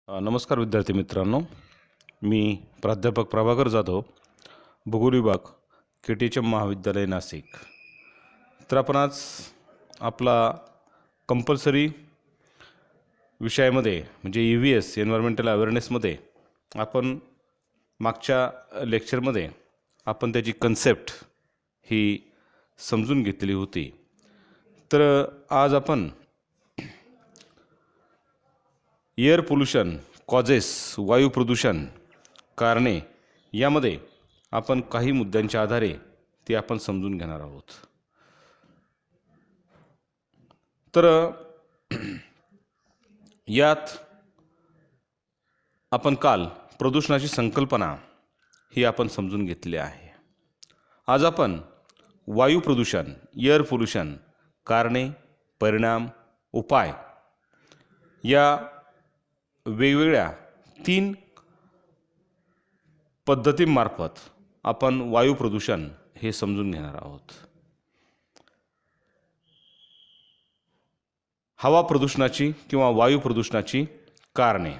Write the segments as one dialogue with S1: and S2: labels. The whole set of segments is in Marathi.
S1: नमस्कार विद्यार्थी मित्रांनो, मी प्राध्यापक प्रभाकर जाधव, भूगोल विभाग KTHM महाविद्यालय नाशिक. तर आपण आज आपला कंपल्सरी विषयामध्ये म्हणजे EVS एन्व्हायरमेंटल अवेअरनेसमध्ये आपण मागच्या लेक्चरमध्ये आपण त्याची कन्सेप्ट ही समजून घेतलेली होती. तर आज आपण एअर पोल्युशन कॉजेस, वायू प्रदूषण कारणे यामध्ये आपण काही मुद्द्यांच्या आधारे ते आपण समजून घेणार आहोत. तर यात आपण काल प्रदूषणाची संकल्पना ही आपण समजून घेतली आहे. आज आपण वायू प्रदूषण, एअर पोल्युशन कारणे, परिणाम, उपाय या वेगवेगळ्या 3 पद्धतींमार्फत आपण वायू प्रदूषण हे समजून घेणार आहोत. हवा प्रदूषणाची किंवा वायू प्रदूषणाची कारणे.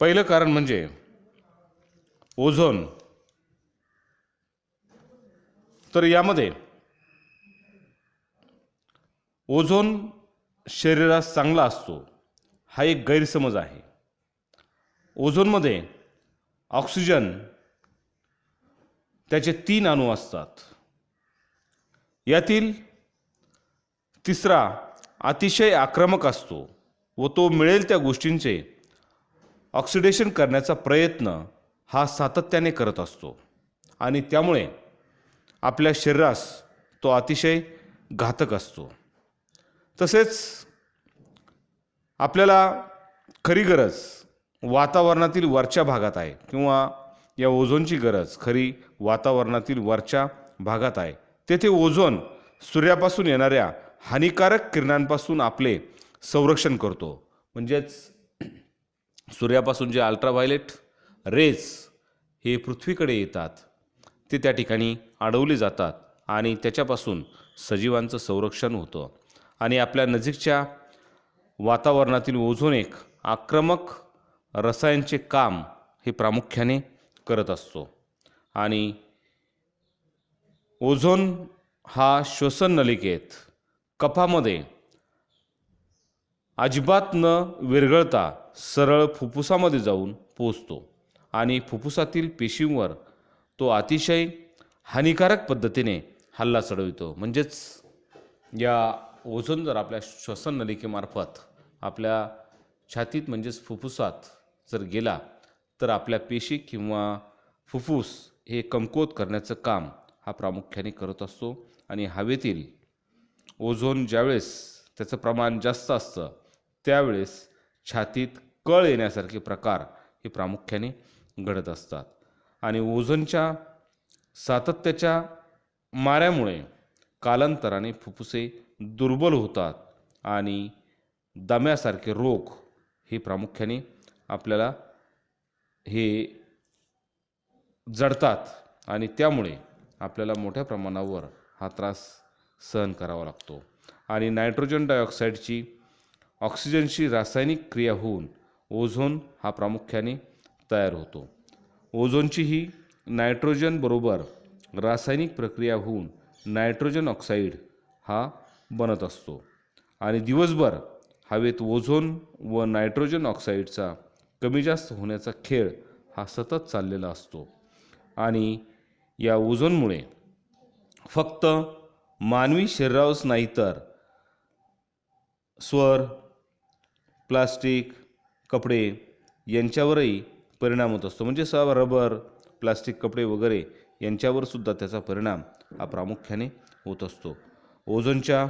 S1: पहिलं कारण म्हणजे ओझोन. तर यामध्ये ओझोन शरीरास चांगला असतो हा एक गैरसमज आहे. ओझोनमध्ये ऑक्सिजन त्याचे 3 अणू असतात. यातील तिसरा अतिशय आक्रमक असतो व तो मिळेल त्या गोष्टींचे ऑक्सिडेशन करण्याचा प्रयत्न हा सातत्याने करत असतो आणि त्यामुळे आपल्या शरीरास तो अतिशय घातक असतो. तसेच आपल्याला खरी गरज वातावरणातील वरच्या भागात आहे किंवा या ओझोनची गरज खरी वातावरणातील वरच्या भागात आहे. तेथे ओझोन सूर्यापासून येणाऱ्या हानिकारक किरणांपासून आपले संरक्षण करतो. म्हणजेच सूर्यापासून जे अल्ट्राव्हायलेट रेज हे पृथ्वीकडे येतात ते त्या ठिकाणी अडवले जातात आणि त्याच्यापासून सजीवांचं संरक्षण होतं आणि आपल्या नजीकच्या वातावरणातील ओझोन एक आक्रमक रसायनचे काम हे प्रामुख्याने करत असतो. आणि ओझोन हा श्वसन नलिकेत कफामध्ये अजिबात न विरघळता सरळ फुफ्फुसामध्ये जाऊन पोचतो आणि फुफ्फुसातील पेशींवर तो अतिशय हानिकारक पद्धतीने हल्ला चढवितो. म्हणजेच या ओझोन जर आपल्या श्वसन नलिकेमार्फत आपल्या छातीत म्हणजेच फुफ्फुसात जर गेला तर आपल्या पेशी किंवा फुफ्फुस हे कमकुवत करण्याचं काम हा प्रामुख्याने करत असतो. आणि हवेतील ओझोन ज्यावेळेस त्याचं प्रमाण जास्त असतं त्यावेळेस छातीत कळ येण्यासारखे प्रकार हे प्रामुख्याने घडत असतात. आणि ओझोनच्या सातत्याच्या माऱ्यामुळे कालांतराने फुफ्फुसे दुर्बल होतात आणि दम्यासारखे रोग हे प्रामुख्याने आपल्याला हे जडतात आणि त्यामुळे आपल्याला मोठ्या प्रमाणावर हा त्रास सहन करावा लागतो. आणि नायट्रोजन डायऑक्साईडची ऑक्सिजनशी रासायनिक क्रिया होऊन ओझोन हा प्रामुख्याने तयार होतो. ओझोनची ही नायट्रोजन बरोबर रासायनिक प्रक्रिया होऊन नायट्रोजन ऑक्साईड हा बनत असतो आणि दिवसभर हवेत ओझोन व नायट्रोजन ऑक्साईडचा कमी जास्त होण्याचा खेळ हा सतत चाललेला असतो. आणि या ओझोनमुळे फक्त मानवी शरीरावरच नाही तर स्वर, प्लास्टिक, कपडे यांच्यावरही परिणाम होत असतो. म्हणजे रबर, प्लास्टिक, कपडे वगैरे यांच्यावर सुद्धा त्याचा परिणाम हा प्रामुख्याने होत असतो. ओझोनच्या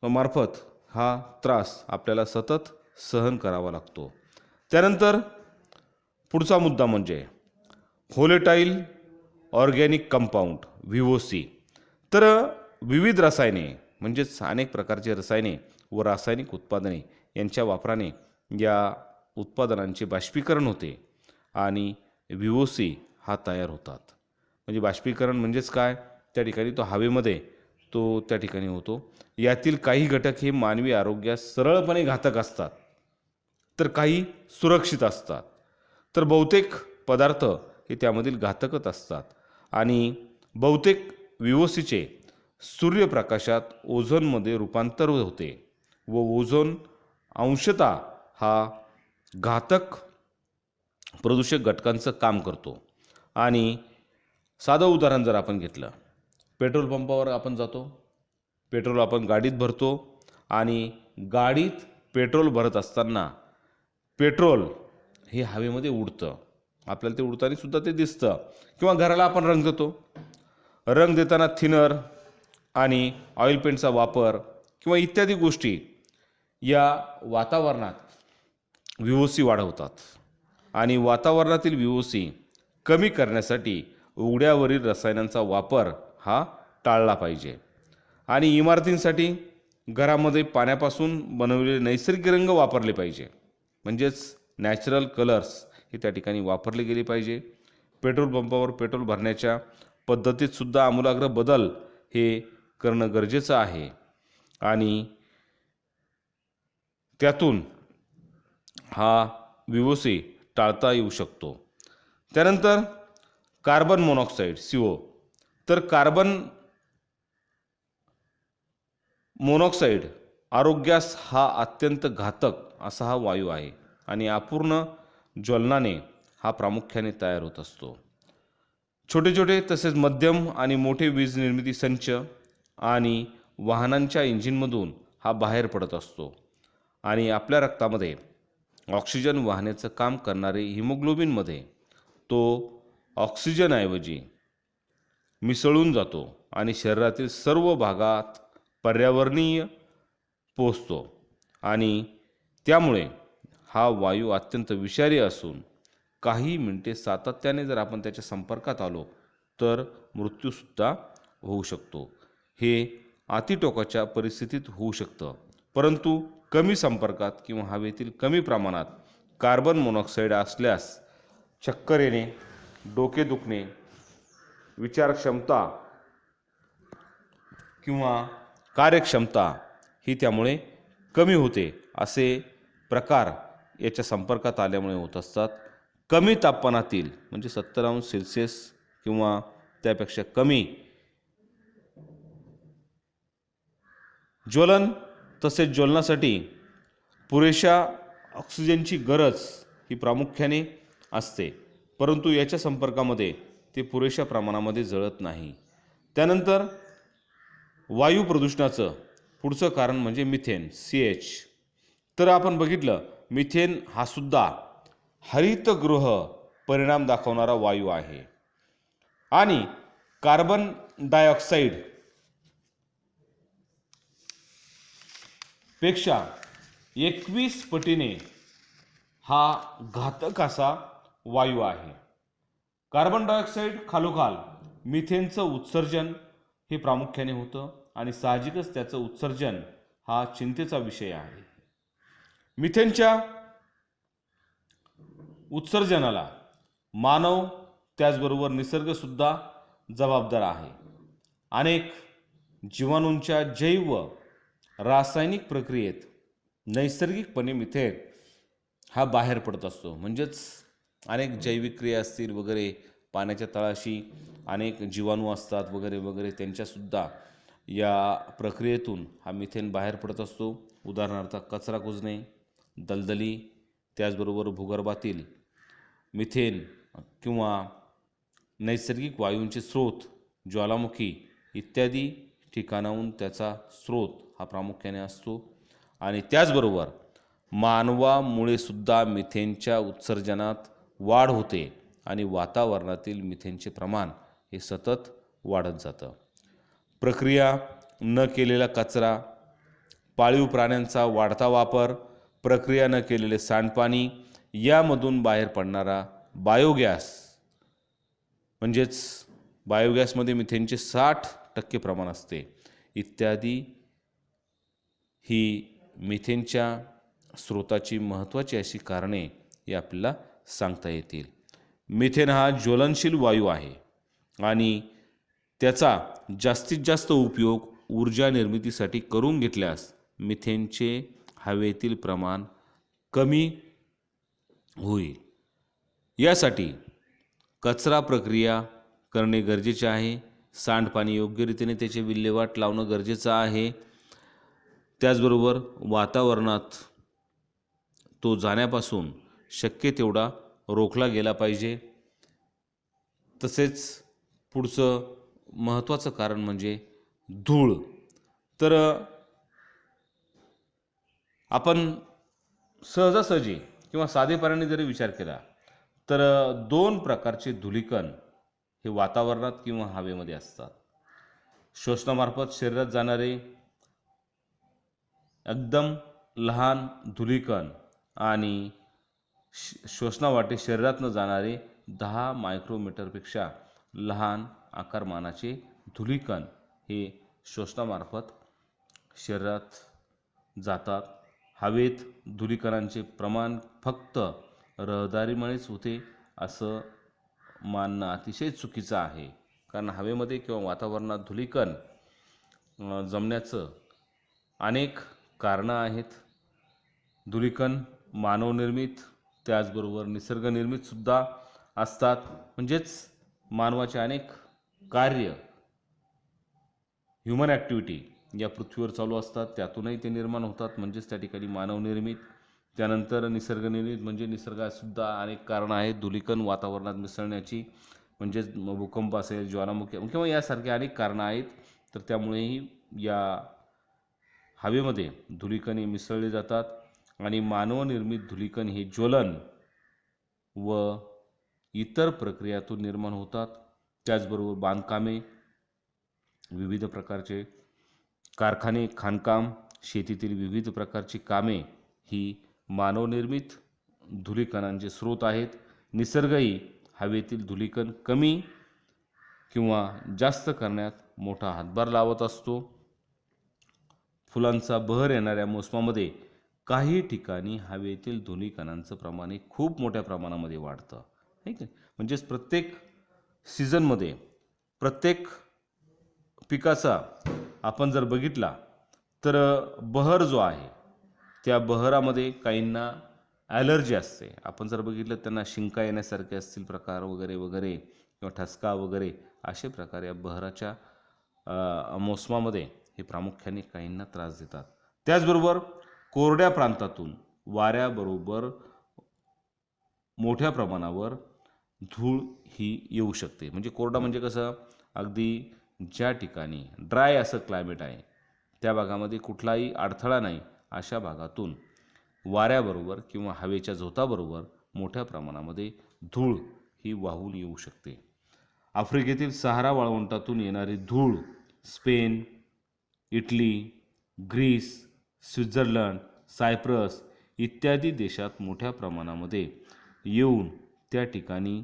S1: मार्फत हा त्रास आपल्याला सतत सहन करावा लागतो. त्यानंतर पुढचा मुद्दा म्हणजे व्होलेटाईल ऑर्गॅनिक कंपाऊंड VOC. तर विविध रसायने म्हणजेच अनेक प्रकारचे रसायने व रासायनिक उत्पादने यांच्या वापराने या उत्पादनांचे बाष्पीकरण होते आणि VOC हा तयार होतात. म्हणजे बाष्पीकरण म्हणजेच काय, त्या ठिकाणी तो हवेमध्ये तो त्या ठिकाणी होतो. यातील काही घटक हे मानवी आरोग्यास सरळपणे घातक असतात, तर काही सुरक्षित असतात. तर बहुतेक पदार्थ हे त्यामधील घातकच असतात आणि बहुतेक विओसीचे सूर्यप्रकाशात ओझोनमध्ये रूपांतर होते व ओझोन अंशतः हा घातक प्रदूषक घटकांचं काम करतो. आणि साधं उदाहरण जर आपण घेतलं, पेट्रोल पंपावर आपण जातो, पेट्रोल आपण गाडीत भरतो आणि गाडीत पेट्रोल भरत असताना पेट्रोल हे हवेमध्ये उडतं, आपल्याला ते उडताना सुद्धा ते दिसतं. किंवा घराला आपण रंग देतो, रंग देताना थिनर आणि ऑइल पेंटचा वापर किंवा इत्यादी गोष्टी या वातावरणात VOC वाढवतात आणि वातावरणातील VOC कमी करण्यासाठी उघड्यावरील रसायनांचा वापर हा टाळला पाहिजे. आणि इमारतींसाठी घरामध्ये पाण्यापासून बनवलेले नैसर्गिक रंग वापरले पाहिजे, म्हणजेच नॅचरल कलर्स हे त्या ठिकाणी वापरले गेले पाहिजे. पेट्रोल पंपावर पेट्रोल भरण्याच्या पद्धतीत सुद्धा आमूलाग्र बदल हे करणं गरजेचं आहे आणि त्यातून हा VOC टाळता येऊ शकतो. त्यानंतर कार्बन मोनॉक्साईड CO. तर कार्बन मोनॉक्साईड आरोग्यास हा अत्यंत घातक असा हा वायू आहे आणि अपूर्ण ज्वलनाने हा प्रामुख्याने तयार होत असतो. छोटे छोटे तसेच मध्यम आणि मोठे वीज निर्मिती संच आणि वाहनांच्या इंजिनमधून हा बाहेर पडत असतो आणि आपल्या रक्तामध्ये ऑक्सिजन वाहण्याचं काम करणारे हिमोग्लोबिनमध्ये तो ऑक्सिजनऐवजी मिसळून जातो आणि शरीरातील सर्व भागात पर्यावरणीय पोचतो आणि त्यामुळे हा वायू अत्यंत विषारी असून काही मिनिटे सातत्याने जर आपण त्याच्या संपर्कात आलो तर मृत्यूसुद्धा होऊ शकतो. हे अतिटोकाच्या परिस्थितीत होऊ शकतं, परंतु कमी संपर्कात किंवा हवेतील कमी प्रमाणात कार्बन मोनॉक्साईड असल्यास चक्कर येणे, डोके दुखणे, विचारक्षमता किंवा कार्यक्षमता ही त्यामुळे कमी होते. असे प्रकार याच्या संपर्कात आल्यामुळे होत असतात. कमी तापमानातील म्हणजे 70°C किंवा त्यापेक्षा कमी ज्वलन तसेच ज्वलनासाठी पुरेशा ऑक्सिजनची गरज ही प्रामुख्याने असते, परंतु याच्या संपर्कामध्ये ते पुरेशा प्रमाणामध्ये जळत नाही. त्यानंतर वायू प्रदूषणाचं पुढचं कारण म्हणजे मिथेन CH. तर आपण बघितलं, मिथेन हा सुद्धा हरितगृह परिणाम दाखवणारा वायू आहे आणि कार्बन डायऑक्साईड पेक्षा 21 पटीने हा घातक असा वायू आहे. कार्बन डायऑक्साईड खालोखाल मिथेनचं उत्सर्जन हे प्रामुख्याने होतं आणि साहजिकच त्याचं उत्सर्जन हा चिंतेचा विषय आहे. मिथेनच्या उत्सर्जनाला मानव त्याचबरोबर निसर्गसुद्धा जबाबदार आहे. अनेक जीवाणूंच्या जैव रासायनिक प्रक्रियेत नैसर्गिकपणे मिथेन हा बाहेर पडत असतो, म्हणजेच अनेक जैविक क्रिया असतील वगैरे, पाण्याच्या तळाशी अनेक जीवाणू असतात वगैरे वगैरे, त्यांच्यासुद्धा या प्रक्रियेतून हा मिथेन बाहेर पडत असतो. उदाहरणार्थ कचरा कुजणे, दलदली, त्याचबरोबर भूगर्भातील मिथेन किंवा नैसर्गिक वायूंचे स्रोत, ज्वालामुखी इत्यादी ठिकाणाहून त्याचा स्रोत हा प्रामुख्याने असतो. आणि त्याचबरोबर मानवामुळे सुद्धा मिथेनच्या उत्सर्जनात वाढ होते आणि वातावरणातील मिथेनचे प्रमाण हे सतत वाढत जातं. प्रक्रिया न केलेला कचरा, पाळीव प्राण्यांचा वाढता वापर, प्रक्रिया न केलेले सांडपाणी, यामधून बाहेर पडणारा बायोगॅस, म्हणजेच बायोगॅसमध्ये मिथेनचे 60% प्रमाण असते, इत्यादी ही मिथेनच्या स्रोताची महत्त्वाची अशी कारणे ही आपल्याला सांगता येतील. मिथेन हा ज्वलनशील वायू आहे आणि त्याचा जास्तीत जास्त उपयोग ऊर्जा निर्मितीसाठी करून घेतल्यास मिथेनचे हवेतील प्रमाण कमी होईल. यासाठी कचरा प्रक्रिया करणे गरजेचे आहे. सांडपाणी योग्य रीतीने त्याचे विल्हेवाट लावणं गरजेचं आहे. त्याचबरोबर वातावरणात तो जाण्यापासून शक्य तेवढा रोखला गेला पाहिजे. तसेच पुढचं महत्त्वाचं कारण म्हणजे धूळ. तर आपण सहजासहजी किंवा साधेपणाने जरी विचार केला तर दोन प्रकारचे धूलिकण हे वातावरणात किंवा हवेमध्ये असतात. श्वसनामार्फत शरीरात जाणारे एकदम लहान धूलिकण आणि श्वसनावाटे शरीरात न जाणारे 10 मायक्रोमीटरपेक्षा लहान आकारमानाचे धूलिकण हे श्वसनामार्फत शरीरात जातात. हवेत धूलिकणांचे प्रमाण फक्त रहदारीमुळेच होते असं मानणं अतिशय चुकीचं आहे. कारण हवेमध्ये किंवा वातावरणात धूलिकण जमण्याचं अनेक कारणं आहेत. धूलिकण मानवनिर्मित त्याचबरोबर निसर्गनिर्मितसुद्धा असतात. म्हणजेच मानवाचे अनेक कार्य ह्युमन ॲक्टिव्हिटी या पृथ्वीवर चालू असतात, त्यातूनही ते निर्माण होतात. म्हणजेच त्या ठिकाणी मानवनिर्मित. त्यानंतर निसर्गनिर्मित म्हणजे निसर्गातसुद्धा अनेक कारणं आहेत धूलिकण वातावरणात मिसळण्याची. म्हणजेच भूकंप असेल, ज्वालामुखी किंवा यासारखे अनेक कारणं आहेत. तर त्यामुळेही या हवेमध्ये धूलिकणे मिसळले जातात आणि मानवनिर्मित धूलिकण हे ज्वलन व इतर प्रक्रियातून निर्माण होतात. त्याचबरोबर बांधकामे, विविध प्रकारचे कारखाने, खाणकाम, शेतीतील विविध प्रकारची कामे ही मानवनिर्मित धूलिकणांचे स्रोत आहेत. निसर्गही हवेतील धूलिकण कमी किंवा जास्त करण्यात मोठा हातभार लावत असतो. फुलांचा बहर येणाऱ्या मोसमामध्ये काही ठिकाणी हवेतील धूलिकणांचं प्रमाण हे खूप मोठ्या प्रमाणामध्ये वाढतं. ठीक आहे. म्हणजेच प्रत्येक सीझनमध्ये प्रत्येक पिकाचा आपण जर बघितला तर बहर जो आहे त्या बहरामध्ये काहींना ॲलर्जी असते. आपण जर बघितलं त्यांना शिंका येण्यासारखे असतील प्रकार वगैरे वगैरे किंवा ठसका वगैरे असे प्रकार या बहराच्या मोसमामध्ये हे प्रामुख्याने काहींना त्रास देतात. त्याचबरोबर कोरड्या प्रांतातून वाऱ्याबरोबर मोठ्या प्रमाणावर धूळ ही येऊ शकते. म्हणजे कोरडा म्हणजे कसं, अगदी ज्या ठिकाणी ड्राय असं क्लायमेट आहे त्या भागामध्ये कुठलाही अडथळा नाही अशा भागातून वाऱ्याबरोबर किंवा हवेच्या झोताबरोबर मोठ्या प्रमाणामध्ये धूळ ही वाहून येऊ शकते. आफ्रिकेतील सहारा वाळवंटातून येणारी धूळ Spain, Italy, Greece, Switzerland, Cyprus इत्यादी देशात मोठ्या प्रमाणामध्ये येऊन त्या ठिकाणी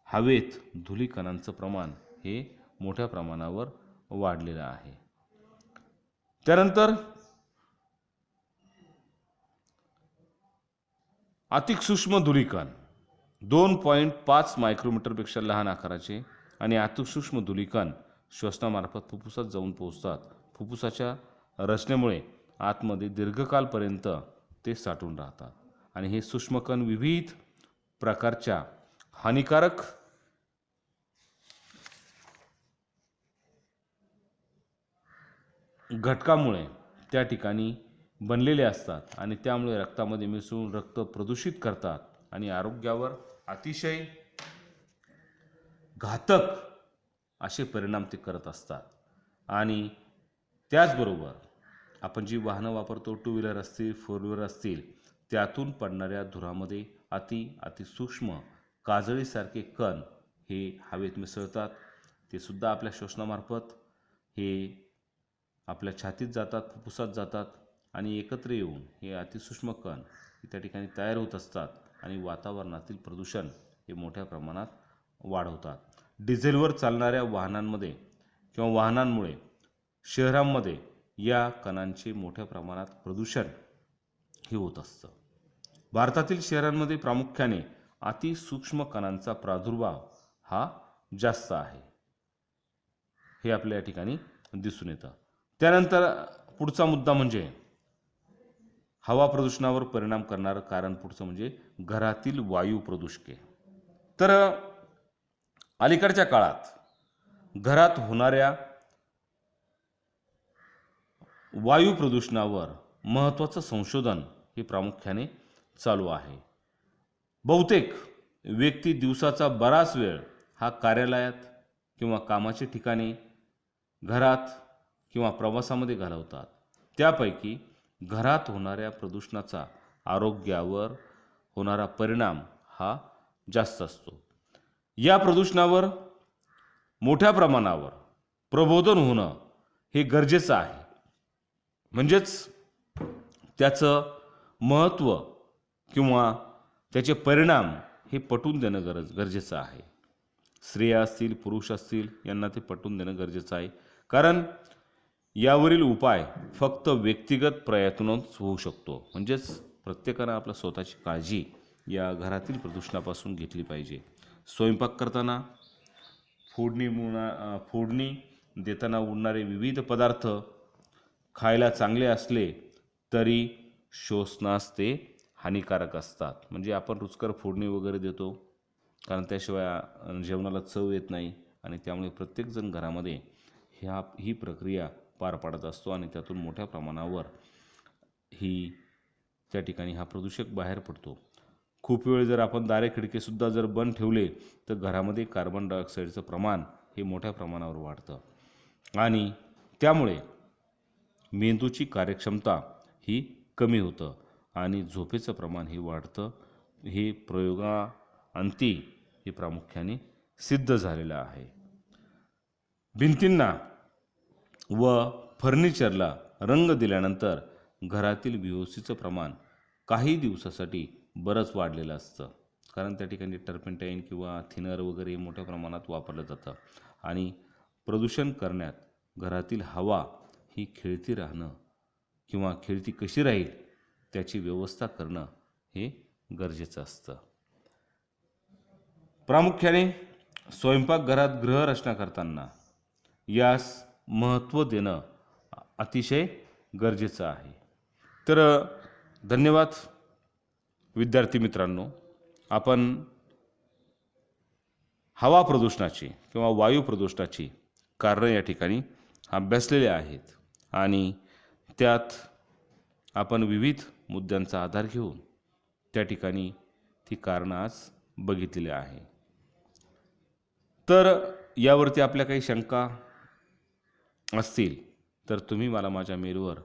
S1: हवेत धूलिकणांचं प्रमाण हे मोठ्या प्रमाणावर वाढलेलं आहे. त्यानंतर अतिसूक्ष्म धूलिकण 2.5 मायक्रोमीटरपेक्षा लहान आकाराचे आणि अतिसूक्ष्म धूलिकण श्वसनामार्फत फुफ्फुसात जाऊन पोहोचतात. फुफ्फुसाच्या रचनेमुळे आतमध्ये दीर्घकाळपर्यंत ते साठून राहतात आणि हे सूक्ष्मकण विविध प्रकारच्या हानिकारक घटकामुळे त्या ठिकाणी बनलेले असतात आणि त्यामुळे रक्तामध्ये मिसळून रक्त प्रदूषित करतात आणि आरोग्यावर अतिशय घातक असे परिणाम ते करत असतात. आणि त्याचबरोबर आपण जी वाहनं वापरतो, टू व्हीलर असतील, फोर व्हीलर असतील, त्यातून पडणाऱ्या धुरामध्ये अतिसूक्ष्म काजळीसारखे कण हे हवेत मिसळतात. ते सुद्धा आपल्या श्वसनामार्फत हे आपल्या छातीत जातात, फुफ्फुसात जातात आणि एकत्र येऊन हे अतिसूक्ष्म कण त्या ठिकाणी तयार होत असतात आणि वातावरणातील प्रदूषण हे मोठ्या प्रमाणात वाढवतात. डिझेलवर चालणाऱ्या वाहनांमध्ये किंवा वाहनांमुळे शहरांमध्ये या कणांचे मोठ्या प्रमाणात प्रदूषण हे होत असतं. भारतातील शहरांमध्ये प्रामुख्याने अतिसूक्ष्म कणांचा प्रादुर्भाव हा जास्त आहे, हे आपल्या या ठिकाणी दिसून येतं. त्यानंतर पुढचा मुद्दा म्हणजे हवा प्रदूषणावर परिणाम करणारं कारण पुढचं म्हणजे घरातील वायू प्रदूषके. तर अलीकडच्या काळात घरात होणाऱ्या वायू प्रदूषणावर महत्त्वाचं संशोधन हे प्रामुख्याने चालू आहे. बहुतेक व्यक्ती दिवसाचा बराच वेळ हा कार्यालयात किंवा कामाच्या ठिकाणी, घरात किंवा प्रवासामध्ये घालवतात. त्यापैकी घरात होणाऱ्या प्रदूषणाचा आरोग्यावर होणारा परिणाम हा जास्त असतो. या प्रदूषणावर मोठ्या प्रमाणावर प्रबोधन होणं हे गरजेचं आहे. म्हणजेच त्याचं महत्त्व किंवा त्याचे परिणाम हे पटवून देणं गरजेचं आहे. स्त्रिया असतील, पुरुष असतील, यांना ते पटवून देणं गरजेचं आहे. कारण यावरील उपाय फक्त व्यक्तिगत प्रयत्नातूनच होऊ शकतो. म्हणजेच प्रत्येकानं आपल्या स्वतःची काळजी या घरातील प्रदूषणापासून घेतली पाहिजे. स्वयंपाक करताना, फोडणी देताना उडणारे विविध पदार्थ खायला चांगले असले तरी श्वसनास ते हानिकारक असतात. म्हणजे आपण रुचकर फोडणी वगैरे देतो, कारण त्याशिवाय जेवणाला चव येत नाही आणि त्यामुळे प्रत्येकजण घरामध्ये ही प्रक्रिया पार पाडत असतो आणि त्यातून मोठ्या प्रमाणावर त्या ठिकाणी हा प्रदूषक बाहेर पडतो. खूप वेळ जर आपण दारे खिडकीसुद्धा जर बंद ठेवले तर घरामध्ये कार्बन डायऑक्साईडचं प्रमाण हे मोठ्या प्रमाणावर वाढतं आणि त्यामुळे मेंदूची कार्यक्षमता ही कमी होतं आणि झोपेचं प्रमाण हे वाढतं. हे प्रयोगांती हे प्रामुख्याने सिद्ध झालेलं आहे. भिंतींना व फर्निचरला रंग दिल्यानंतर घरातील VOCचं प्रमाण काही दिवसासाठी बरंच वाढलेलं असतं. कारण त्या ठिकाणी टर्पेंटाईन किंवा थिनर वगैरे मोठ्या प्रमाणात वापरलं जातं आणि प्रदूषण करण्यात घरातील हवा ही खेळती राहणं किंवा खेळती कशी राहील त्याची व्यवस्था करणं हे गरजेचं असतं. प्रामुख्याने स्वयंपाकघरात गृहरचना करताना यास महत्त्व देणं अतिशय गरजेचं आहे. तर धन्यवाद विद्यार्थी मित्रांनो. आपण हवा प्रदूषणाची किंवा वायू प्रदूषणाची कारणं या ठिकाणी अभ्यासलेले आहेत आणि त्यात आपण विविध मुद्द्यांचा आधार घेऊन त्या ठिकाणी ती कारणं आज बघितलेली आहे. तर यावरती आपल्या काही शंका असतील तर तुम्ही मला माझ्या मेलवर